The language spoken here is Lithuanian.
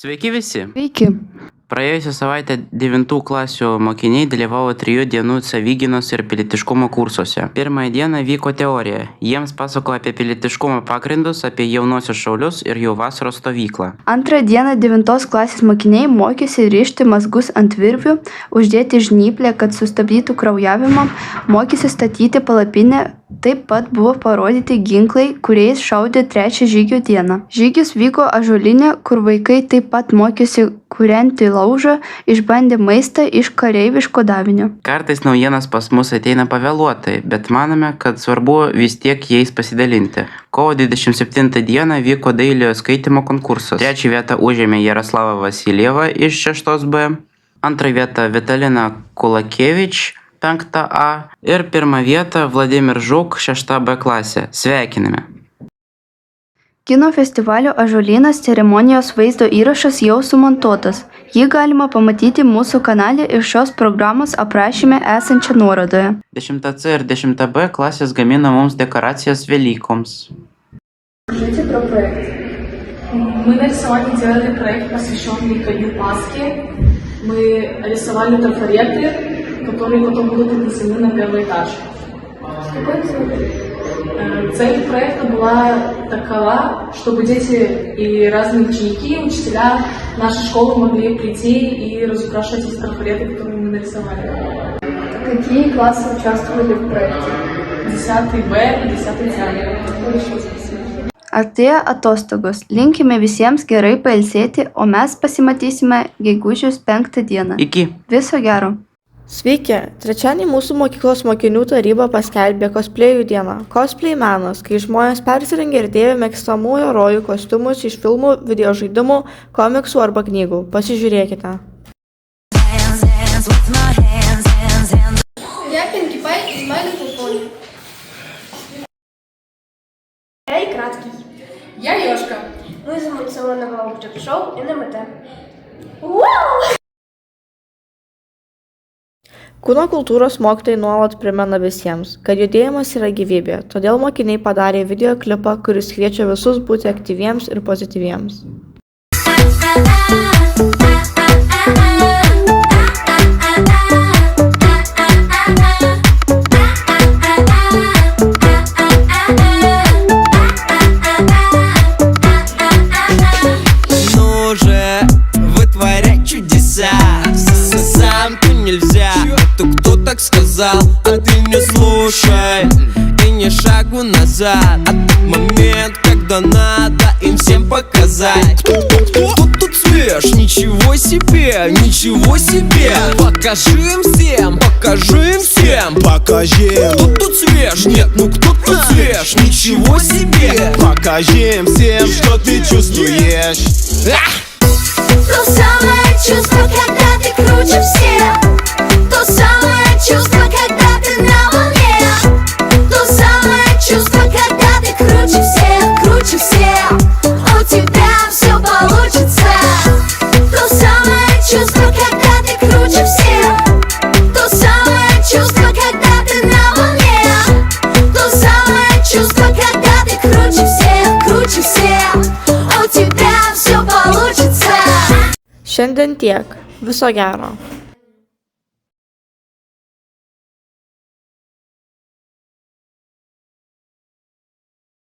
Sveiki visi! Sveiki. Praėjusią savaitę 9 klasių mokiniai dalyvavo 3 dienų savigynos ir pilietiškumo kursuose. Pirmąją dieną vyko teorija. Jiems pasakojo apie pilietiškumo pagrindus, apie jaunosius šaulius ir jų vasaros stovyklą. Antrą dieną 9 klasės mokiniai mokėsi rišti mazgus ant virvių, uždėti žnyplę, kad sustabdytų kraujavimą, mokėsi statyti palapinę. Taip pat buvo parodyti ginklai, kuriais šaudė trečią žygio dieną. Žygis vyko ąžuolyne, kur vaikai taip pat mokėsi kūrenti laužą, išbandė maistą iš kareiviško davinio. Kartais naujienos pas mus ateina pavėluotai, bet manome, kad svarbu vis tiek jais pasidalinti. Kovo 27 dieną vyko dailiojo skaitymo konkursas. Trečią vietą užėmė Jaroslava Vasiljeva iš 6B, antrą vietą Vitalina Kulakevič 5A ir pirmą vietą Vladimir Žuk 6B klasė. Sveikiname! Kino festivalio ąžuolynas ceremonijos vaizdo įrašas jau sumontuotas. Jį galima pamatyti mūsų kanale ir šios programos aprašyme esančią nuorodoje. 10C ir 10B klasės gamina mums dekoracijas Velykoms. Расскажите про проект. Мы на рисование делали проект, посвященный ко Дню Пасхи. Мы рисовали трафареты, которые потом будут отнесены на первый этаж. Какой цель? Цель проекта была такова, чтобы дети и разные ученики, учителя нашей школы могли прийти и разукрашивать эти трафареты, которые мы нарисовали. Какие классы участвовали в проекте? 10 Б и 10 С. Artėja atostogos. Linkime visiems gerai pailsėti, o mes pasimatysime gegužės 5 dieną. Iki! Viso gero! Sveiki! Trečiadienį mūsų mokyklos mokinių taryba paskelbė cosplayų dieną. Cosplay menas, kai žmonės persirengia ir dėvi mėgstamų herojų kostiumus iš filmų, videožaidimų, komiksų arba knygų. Pasižiūrėkite. Я Пинки Пай из My Little Pony. Я и Краткий. Я Ёшка. Ми з емоціонального обджек-шоу НМТ. Kūno kultūros mokytojai nuolat primena visiems, kad judėjimas yra gyvybė, todėl mokiniai padarė videoklipą, kuris kviečia visus būti aktyviems ir pozityviems. Ну же, вытворять чудеса, сам ты нельзя. Это кто так сказал, а ты не слушай и ни шагу назад. А тот момент, когда надо им всем показать. Кто тут свеж? Ничего себе, ничего себе. Покажи им всем, покажи им всем. Покажи, Кто тут свеж? Нет, ну кто тут свеж? Ничего себе. покажи им всем, что ты чувствуешь. То самое чувство, когда ты круче всех. То самое чувство, когда ты на волне. То самое чувство, когда ты круче всех, круче всех. У тебя все получится. То самое чувство, когда ты круче всех. То самое чувство, когда ты на волне. То самое чувство, когда ты круче всех, круче всех. У тебя все получится. Šiandien tiek. Viso gero.